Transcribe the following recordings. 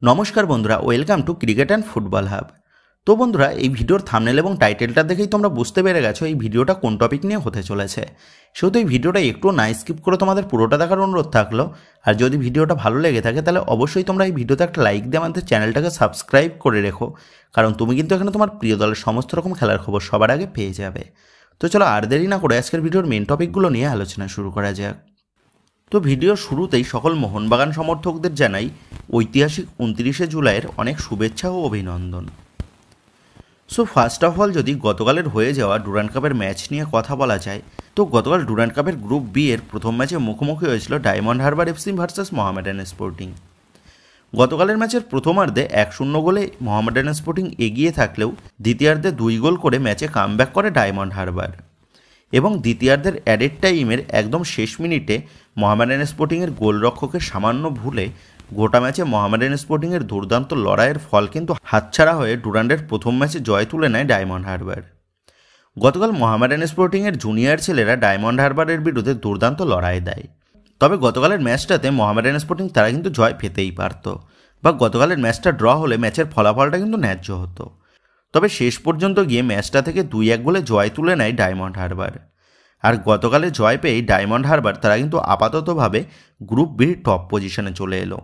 নমস্কার বন্ধুরা, welcome to cricket and football hub. তো বন্ধুরা, এই ভিডিওর থাম্বনেল এবং টাইটেলটা দেখেই তোমরা বুঝতে পেরে গেছো এই ভিডিওটা কোন টপিক নিয়ে হতে চলেছে। সেহেতু এই ভিডিওটা একটু না স্কিপ করে তোমাদের পুরোটা দেখার অনুরোধ থাকলো। আর যদি ভিডিওটা ভালো লেগে থাকে তাহলে অবশ্যই তোমরা এই ভিডিওতে একটা লাইক দিয়ে আমাদের চ্যানেলটাকে সাবস্ক্রাইব করে রেখো, কারণ তুমি কিন্তু এখানে তোমার প্রিয় দলের সমস্ত রকম খেলার খবর সবার আগে পেয়ে যাবে। তো চলো আর দেরি না করে আজকের ভিডিওর মেন টপিকগুলো নিয়ে আলোচনা শুরু করা যাক। তো ভিডিওর শুরুতেই সকল মোহনবাগান সমর্থকদের জানাই ঐতিহাসিক 29শে জুলাইয়ের অনেক শুভেচ্ছা ও অভিনন্দন। সো ফার্স্ট অফ অল যদি গতকালের হয়ে যাওয়া ডুরান্ড কাপের ম্যাচ নিয়ে কথা বলা যায়, তো গতকাল ডুরান্ড কাপের গ্রুপ বি এর প্রথম ম্যাচে মুখোমুখি হয়েছিল diamond Harbour FC versus Mohammedan sporting. গতকালের ম্যাচের প্রথমার্ধে 1-0 গোলে মোহামেডান স্পোর্টিং এগিয়ে থাকলেও দ্বিতীয়ার্ধে 2 গোল করে ম্যাচে কামব্যাক করে ডায়মন্ড হারবার, এবং দ্বিতীয়ার্ধের অ্যাডেড টাইমের একদম শেষ মিনিটে মোহামেডান স্পোর্টিংয়ের গোলরক্ষকের সামান্য ভুলে গোটা ম্যাচে মোহামেডান স্পোর্টিংয়ের দুর্দান্ত লড়াইয়ের ফল কিন্তু হাতছাড়া হয়ে ডুরান্ডের প্রথম ম্যাচে জয় তুলে নেয় ডায়মন্ড হারবার। গতকাল মোহামেডান স্পোর্টিংয়ের জুনিয়র ছেলেরা ডায়মন্ড হারবারের বিরুদ্ধে দুর্দান্ত লড়াই দেয়, তবে গতকালের ম্যাচটাতে মোহামেডান স্পোর্টিং তারা কিন্তু জয় পেতেই পারত, বা গতকালের ম্যাচটা ড্র হলে ম্যাচের ফলাফলটা কিন্তু ন্যায্য হতো। তবে শেষ পর্যন্ত গিয়ে ম্যাচটা থেকে 2-1 গোলে জয় তুলে নেয় ডায়মন্ড হারবার। আর গতকালে জয় পেয়েই ডায়মন্ড হারবার তারা কিন্তু আপাততভাবে গ্রুপ বির টপ পজিশনে চলে এলো।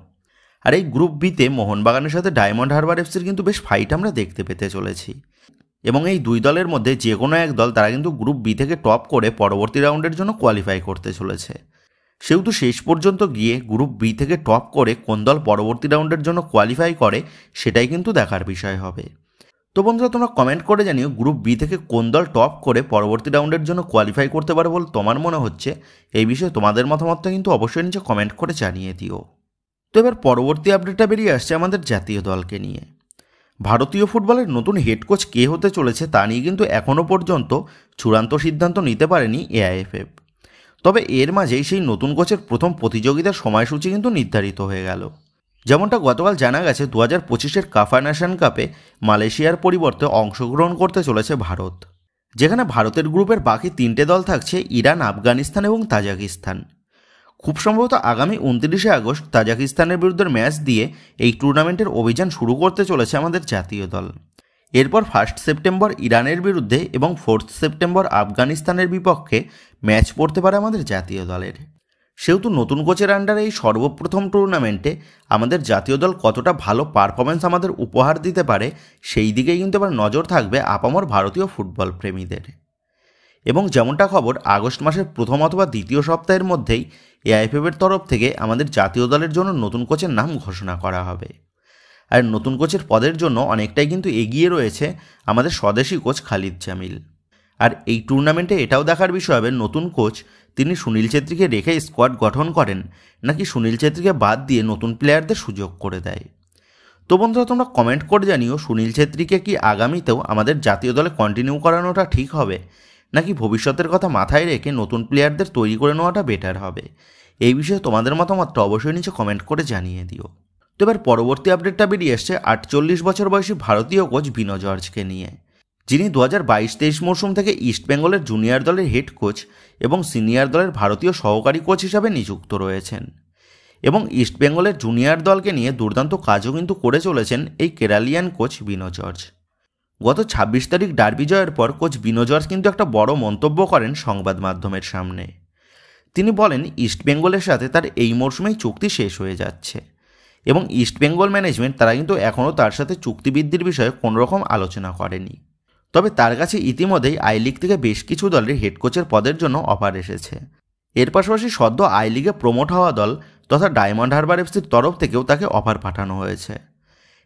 আর এই গ্রুপ বিতে মোহনবাগানের সাথে ডায়মন্ড হারবার এফসির কিন্তু বেশ ফাইট আমরা দেখতে পেতে চলেছি, এবং এই দুই দলের মধ্যে যে কোনো এক দল তারা কিন্তু গ্রুপ বি থেকে টপ করে পরবর্তী রাউন্ডের জন্য কোয়ালিফাই করতে চলেছে। সেহেতু শেষ পর্যন্ত গিয়ে গ্রুপ বি থেকে টপ করে কোন দল পরবর্তী রাউন্ডের জন্য কোয়ালিফাই করে সেটাই কিন্তু দেখার বিষয় হবে। তো বন্ধুরা, তোমরা কমেন্ট করে জানিও গ্রুপ বি থেকে কোন দল টপ করে পরবর্তী রাউন্ডের জন্য কোয়ালিফাই করতে পারে বলে তোমার মনে হচ্ছে। এই বিষয়ে তোমাদের মতামতটা কিন্তু অবশ্যই নিচে কমেন্ট করে জানিয়ে দিও। তো এবার পরবর্তী আপডেটটা বেরিয়ে আসছে আমাদের জাতীয় দলকে নিয়ে। ভারতীয় ফুটবলের নতুন হেড কোচ কে হতে চলেছে তা নিয়ে কিন্তু এখনও পর্যন্ত চূড়ান্ত সিদ্ধান্ত নিতে পারেনি এআইএফএফ। তবে এর মাঝেই সেই নতুন কোচের প্রথম প্রতিযোগিতার সময়সূচি কিন্তু নির্ধারিত হয়ে গেল। যেমনটা গতকাল জানা গেছে, 2025-এর কাফা নেশন কাপে মালয়েশিয়ার পরিবর্তে অংশগ্রহণ করতে চলেছে ভারত, যেখানে ভারতের গ্রুপের বাকি 3টে দল থাকছে ইরান, আফগানিস্তান এবং তাজিকিস্তান। খুব সম্ভবত আগামী 29শে আগস্ট তাজিকিস্তানের বিরুদ্ধে ম্যাচ দিয়ে এই টুর্নামেন্টের অভিযান শুরু করতে চলেছে আমাদের জাতীয় দল। এরপর 1 সেপ্টেম্বর ইরানের বিরুদ্ধে এবং 4 সেপ্টেম্বর আফগানিস্তানের বিপক্ষে ম্যাচ পড়তে পারে আমাদের জাতীয় দলের। সেহেতু নতুন কোচের আন্ডারে এই সর্বপ্রথম টুর্নামেন্টে আমাদের জাতীয় দল কতটা ভালো পারফরমেন্স আমাদের উপহার দিতে পারে সেই দিকেই কিন্তু এবার নজর থাকবে আপামর ভারতীয় ফুটবল প্রেমীদের। এবং যেমনটা খবর, আগস্ট মাসের প্রথম অথবা দ্বিতীয় সপ্তাহের মধ্যেই এআইএফএফের তরফ থেকে আমাদের জাতীয় দলের জন্য নতুন কোচের নাম ঘোষণা করা হবে। আর নতুন কোচের পদের জন্য অনেকটাই কিন্তু এগিয়ে রয়েছে আমাদের স্বদেশি কোচ খালিদ জামিল। আর এই টুর্নামেন্টে এটাও দেখার বিষয় হবে নতুন কোচ তিনি সুনীল ছেত্রীকে রেখে স্কোয়াড গঠন করেন নাকি সুনীল ছেত্রীকে বাদ দিয়ে নতুন প্লেয়ারদের সুযোগ করে দেয়। তো বন্ধুরা, তোমরা কমেন্ট করে জানিও সুনীল ছেত্রীকে কি আগামীতেও আমাদের জাতীয় দলে কন্টিনিউ করানোটা ঠিক হবে, নাকি ভবিষ্যতের কথা মাথায় রেখে নতুন প্লেয়ারদের তৈরি করে নেওয়াটা বেটার হবে। এই বিষয়ে তোমাদের মতামতটা অবশ্যই নিচে কমেন্ট করে জানিয়ে দিও। তো এবার পরবর্তী আপডেটটা বেরিয়ে এসছে 48 বছর বয়সী ভারতীয় কোচ বিনো জর্জকে নিয়ে, যিনি 2022-23 মরশুম থেকে ইস্টবেঙ্গলের জুনিয়র দলের হেড কোচ এবং সিনিয়র দলের ভারতীয় সহকারী কোচ হিসাবে নিযুক্ত রয়েছেন, এবং ইস্টবেঙ্গলের জুনিয়র দলকে নিয়ে দুর্দান্ত কাজও কিন্তু করে চলেছেন এই কেরালিয়ান কোচ বিনো জর্জ। গত 26 তারিখ ডার্বি জয়ের পর কোচ বিনো জর্জ কিন্তু একটা বড় মন্তব্য করেন সংবাদ মাধ্যমের সামনে। তিনি বলেন ইস্টবেঙ্গলের সাথে তার এই মরশুমেই চুক্তি শেষ হয়ে যাচ্ছে, এবং ইস্টবেঙ্গল ম্যানেজমেন্ট তারা কিন্তু এখনও তার সাথে চুক্তিবৃদ্ধির বিষয়ে কোনোরকম আলোচনা করেনি। তবে তার কাছে ইতিমধ্যেই আই লিগ থেকে বেশ কিছু দলের হেড কোচের পদের জন্য অফার এসেছে। এর পাশাপাশি সদ্য আই লিগে প্রমোট হওয়া দল তথা ডায়মন্ড হারবার এফসির তরফ থেকেও তাকে অফার পাঠানো হয়েছে।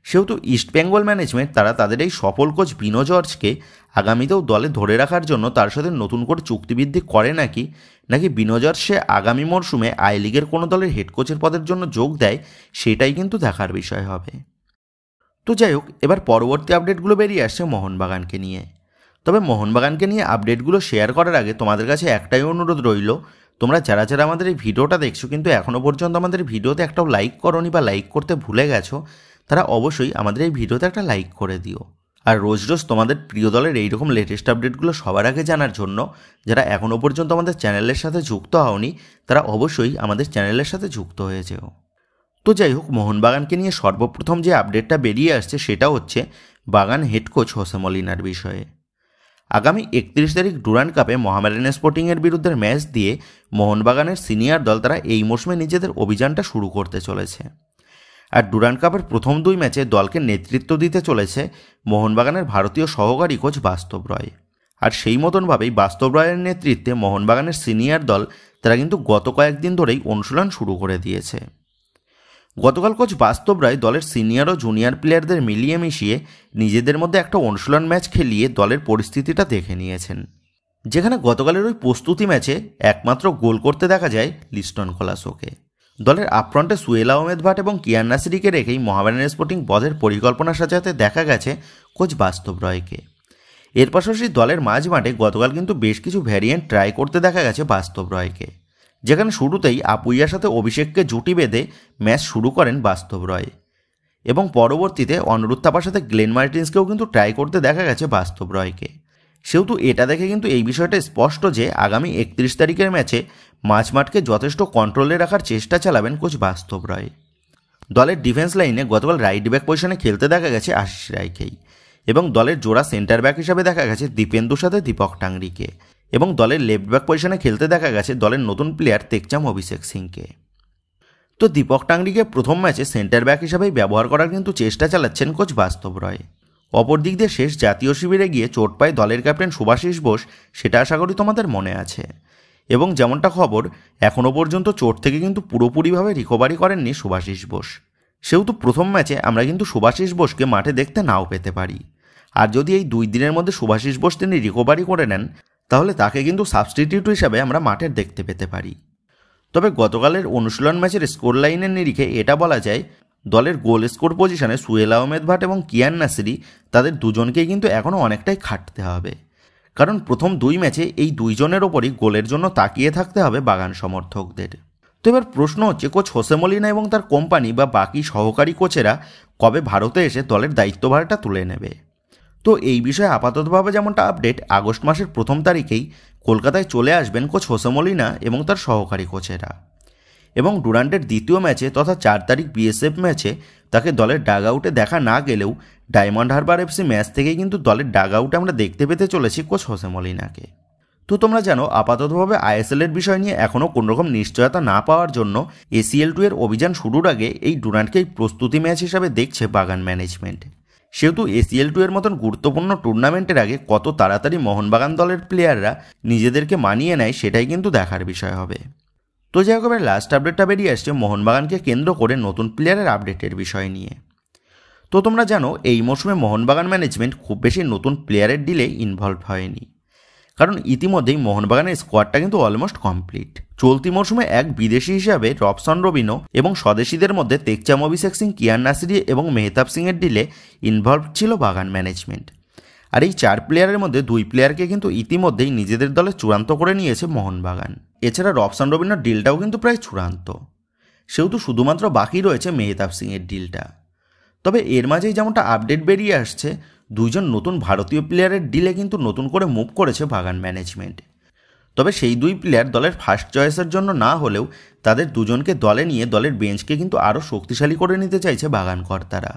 সেহেতু ইস্টবেঙ্গল ম্যানেজমেন্ট তারা তাদের এই সফল কোচ বিনো জর্জকে আগামীতেও দলে ধরে রাখার জন্য তার সাথে নতুন করে চুক্তিবৃদ্ধি করে নাকি বিনো জর্জ সে আগামী মরশুমে আই লিগের কোনো দলের হেড কোচের পদের জন্য যোগ দেয় সেটাই কিন্তু দেখার বিষয় হবে। তো যাই হোক, এবার পরবর্তী আপডেটগুলো বেরিয়ে আসছে মোহনবাগানকে নিয়ে। তবে মোহনবাগানকে নিয়ে আপডেটগুলো শেয়ার করার আগে তোমাদের কাছে একটাই অনুরোধ রইল, তোমরা যারা যারা আমাদের এই ভিডিওটা দেখছো কিন্তু এখনও পর্যন্ত আমাদের ভিডিওতে একটাও লাইক করোনি বা লাইক করতে ভুলে গেছো, তারা অবশ্যই আমাদের এই ভিডিওতে একটা লাইক করে দিও। আর রোজ রোজ তোমাদের প্রিয় দলের এইরকম লেটেস্ট আপডেটগুলো সবার আগে জানার জন্য যারা এখনও পর্যন্ত আমাদের চ্যানেলের সাথে যুক্ত হওনি তারা অবশ্যই আমাদের চ্যানেলের সাথে যুক্ত হয়ে যেও। তো যাই হোক, মোহনবাগানকে নিয়ে সর্বপ্রথম যে আপডেটটা বেরিয়ে আসছে সেটা হচ্ছে বাগান হেড কোচ হোসে মলিনার বিষয়ে। আগামী 31 তারিখ ডুরান্ড কাপে মোহামেডান স্পোর্টিংয়ের বিরুদ্ধে ম্যাচ দিয়ে মোহনবাগানের সিনিয়র দল তারা এই মৌসুমে নিজেদের অভিযানটা শুরু করতে চলেছে। আর ডুরান্ড কাপের প্রথম 2 ম্যাচে দলকে নেতৃত্ব দিতে চলেছে মোহনবাগানের ভারতীয় সহকারী কোচ বাস্তব রয়। আর সেই মতনভাবেই বাস্তব রয়ের নেতৃত্বে মোহনবাগানের সিনিয়র দল তারা কিন্তু গত কয়েকদিন ধরেই অনুশীলন শুরু করে দিয়েছে। গতকাল কোচ বাস্তব রায় দলের সিনিয়র ও জুনিয়র প্লেয়ারদের মিলিয়ে মিশিয়ে নিজেদের মধ্যে একটা অনুশীলন ম্যাচ খেলিয়ে দলের পরিস্থিতিটা দেখে নিয়েছেন, যেখানে গতকালের ওই প্রস্তুতি ম্যাচে একমাত্র গোল করতে দেখা যায় লিস্টন কোলাসোকে। দলের আপফ্রন্টে সুয়েল আহমেদ ভাট এবং কিয়ান নাসিরিকে রেখেই মোহামেডান স্পোর্টিং বধের পরিকল্পনা সাজাতে দেখা গেছে কোচ বাস্তব রয়কে। এর পাশাপাশি দলের মাঝ মাঠে গতকাল কিন্তু বেশ কিছু ভ্যারিয়েন্ট ট্রাই করতে দেখা গেছে বাস্তব রয়কে, যেখানে শুরুতেই আপুইয়ার সাথে অভিষেককে জুটি বেঁধে ম্যাচ শুরু করেন বাস্তব রয় এবং পরবর্তীতে অনুরুদ্ধ থাপার সাথে গ্লেন মার্টিন্সকেও কিন্তু ট্রাই করতে দেখা গেছে বাস্তব রয়কে। সেহেতু এটা দেখে কিন্তু এই বিষয়টা স্পষ্ট যে আগামী 31 তারিখের ম্যাচে মাঝমাঠকে যথেষ্ট কন্ট্রোলে রাখার চেষ্টা চালাবেন কোচ বাস্তব রয়। দলের ডিফেন্স লাইনে গতকাল রাইট ব্যাক পজিশনে খেলতে দেখা গেছে আশিস রায়কেই এবং দলের জোড়া সেন্টার ব্যাক হিসাবে দেখা গেছে দীপেন্দুর সাথে দীপক টাংরিকে এবং দলের লেফট ব্যাক পজিশনে খেলতে দেখা গেছে দলের নতুন প্লেয়ার তেকচাম অভিষেক সিংকে। তো দীপক টাংরিকে প্রথম ম্যাচে সেন্টার ব্যাক হিসাবেই ব্যবহার করার কিন্তু চেষ্টা চালাচ্ছেন কোচ বাস্তব রয়। অপর দিক দিয়ে শেষ জাতীয় শিবিরে গিয়ে চোট পায় দলের ক্যাপ্টেন সুভাশিস বোস, সেটা আশা করি তোমাদের মনে আছে। এবং যেমনটা খবর, এখনও পর্যন্ত চোট থেকে কিন্তু পুরোপুরিভাবে রিকভারি করেননি সুভাশিস বোস। সেহেতু প্রথম ম্যাচে আমরা কিন্তু সুভাশিস বোসকে মাঠে দেখতে নাও পেতে পারি। আর যদি এই 2 দিনের মধ্যে সুভাশিস বোস তিনি রিকভারি করে নেন, তাহলে তাকে কিন্তু সাবস্টিটিউট হিসাবে আমরা মাঠে দেখতে পেতে পারি। তবে গতকালের অনুশীলন ম্যাচের স্কোর লাইনের নিরিখে এটা বলা যায় দলের গোল স্কোর পজিশনে সুয়েল আহমেদ ভাট এবং কিয়ান নাসিরি তাদের দুজনকেই কিন্তু এখনও অনেকটাই খাটতে হবে, কারণ প্রথম 2 ম্যাচে এই 2 জনের ওপরই গোলের জন্য তাকিয়ে থাকতে হবে বাগান সমর্থকদের। তো এবার প্রশ্ন হচ্ছে কোচ হোসে মলিনা এবং তার কোম্পানি বা বাকি সহকারী কোচেরা কবে ভারতে এসে দলের দায়িত্বভারটা তুলে নেবে। তো এই বিষয়ে আপাততভাবে যেমনটা আপডেট, আগস্ট মাসের 1 তারিখেই কলকাতায় চলে আসবেন কোচ হোসে মলিনা এবং তার সহকারী কোচেরা এবং ডুরান্ডের দ্বিতীয় ম্যাচে তথা 4 তারিখ বিএসএফ ম্যাচে তাকে দলের ডাগ আউটে দেখা না গেলেও ডায়মন্ড হারবার এফসি ম্যাচ থেকেই কিন্তু দলের ডাগ আউটে আমরা দেখতে পেতে চলেছি কোচ হোসে মলিনাকে। তো তোমরা জানো আপাততভাবে আইএসএলের বিষয় নিয়ে এখনও কোনোরকম নিশ্চয়তা না পাওয়ার জন্য ACL2 এর অভিযান শুরুর আগে এই ডুরান্ডকে প্রস্তুতি ম্যাচ হিসাবে দেখছে বাগান ম্যানেজমেন্ট। সেহেতু ACL2 এর মতন গুরুত্বপূর্ণ টুর্নামেন্টের আগে কত তাড়াতাড়ি মোহনবাগান দলের প্লেয়াররা নিজেদেরকে মানিয়ে নেয় সেটাই কিন্তু দেখার বিষয় হবে। তো যাই হোক, এবার লাস্ট আপডেটটা বেরিয়ে আসছে মোহনবাগানকে কেন্দ্র করে নতুন প্লেয়ারের আপডেটের বিষয় নিয়ে। তো তোমরা জানো এই মৌসুমে মোহনবাগান ম্যানেজমেন্ট খুব বেশি নতুন প্লেয়ারের ডিলে ইনভলভ হয়নি, কারণ ইতিমধ্যেই মোহনবাগানের স্কোয়াডটা কিন্তু অলমোস্ট কমপ্লিট। চলতি মৌসুমে এক বিদেশি হিসাবে রবসন রবিনো এবং স্বদেশিদের মধ্যে তেকচাম অভিষেক সিং, কিয়ান নাসিরি এবং মেহতাব সিংয়ের ডিলে ইনভলভ ছিল বাগান ম্যানেজমেন্ট। আর এই 4 প্লেয়ারের মধ্যে 2 প্লেয়ারকে কিন্তু ইতিমধ্যেই নিজেদের দলে চূড়ান্ত করে নিয়েছে মোহনবাগান। এছাড়া রবসন রবিনোর ডিলটাও কিন্তু প্রায় চূড়ান্ত, সেহেতু শুধুমাত্র বাকি রয়েছে মেহতাব সিংয়ের ডিলটা। তবে এর মাঝেই যেমনটা আপডেট বেরিয়ে আসছে, 2 জন নতুন ভারতীয় প্লেয়ারের ডিলে কিন্তু নতুন করে মুভ করেছে বাগান ম্যানেজমেন্ট। তবে সেই 2 প্লেয়ার দলের ফার্স্ট চয়েসের জন্য না হলেও তাদের দুজনকে দলে নিয়ে দলের বেঞ্চকে কিন্তু আরও শক্তিশালী করে নিতে চাইছে বাগান কর্তারা।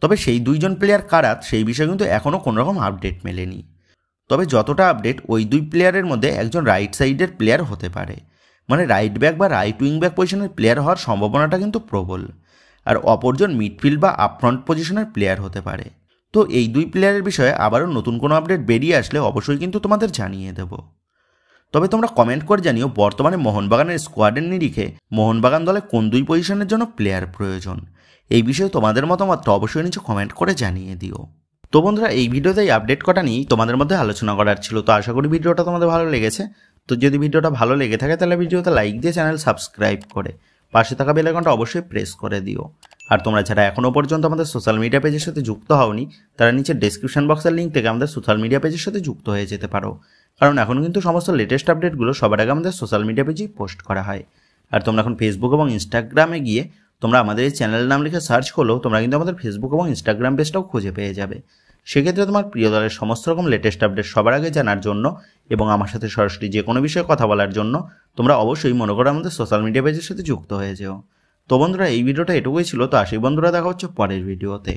তবে সেই 2 জন প্লেয়ার কারা সেই বিষয়ে কিন্তু এখনও কোনোরকম আপডেট মেলেনি। তবে যতটা আপডেট, ওই 2 প্লেয়ারের মধ্যে একজন রাইট সাইডের প্লেয়ার হতে পারে, মানে রাইট ব্যাক বা রাইট উইং ব্যাক পজিশনের প্লেয়ার হওয়ার সম্ভাবনাটা কিন্তু প্রবল, আর অপরজন মিডফিল্ড বা আপফ্রন্ট পজিশনের প্লেয়ার হতে পারে। তো এই 2 প্লেয়ারের বিষয়ে আবারও নতুন কোনো আপডেট বেরিয়ে আসলে অবশ্যই কিন্তু তোমাদের জানিয়ে দেব। তবে তোমরা কমেন্ট করে জানিও বর্তমানে মোহনবাগানের স্কোয়াডের নিরিখে মোহনবাগান দলে কোন 2 পজিশনের জন্য প্লেয়ার প্রয়োজন। এই বিষয়ে তোমাদের মতামতটা অবশ্যই নিচে কমেন্ট করে জানিয়ে দিও। তো বন্ধুরা, এই ভিডিওতে এই আপডেট কটা নিয়েই তোমাদের মধ্যে আলোচনা করার ছিল। তো আশা করি ভিডিওটা তোমাদের ভালো লেগেছে। তো যদি ভিডিওটা ভালো লেগে থাকে তাহলে ভিডিওতে লাইক দিয়ে চ্যানেল সাবস্ক্রাইব করে পাশে থাকা বেল আইকনটা অবশ্যই প্রেস করে দিও। আর তোমরা যারা এখনও পর্যন্ত আমাদের সোশ্যাল মিডিয়া পেজের সাথে যুক্ত হওনি, তারা নিচে ডেসক্রিপশন বক্সের লিঙ্ক থেকে আমাদের সোশ্যাল মিডিয়া পেজের সাথে যুক্ত হয়ে যেতে পারো, কারণ এখন কিন্তু সমস্ত লেটেস্ট আপডেটগুলো সবার আগে আমাদের সোশ্যাল মিডিয়া পেজেই পোস্ট করা হয়। আর তোমরা এখন ফেসবুক এবং ইনস্টাগ্রামে গিয়ে তোমরা আমাদের এই চ্যানেলের নাম লিখে সার্চ করলেও তোমরা কিন্তু আমাদের ফেসবুক এবং ইনস্টাগ্রাম পেজটাও খুঁজে পেয়ে যাবে। সেক্ষেত্রে তোমার প্রিয় দলের সমস্ত রকম লেটেস্ট আপডেট সবার আগে জানার জন্য এবং আমার সাথে সরাসরি যে কোনো বিষয়ে কথা বলার জন্য তোমরা অবশ্যই মনে করো আমাদের সোশ্যাল মিডিয়া পেজের সাথে যুক্ত হয়ে যেও। তো বন্ধুরা এই ভিডিওটা এটুকুই ছিল, তো আসি বন্ধুরা, দেখা হচ্ছে পরের ভিডিওতে।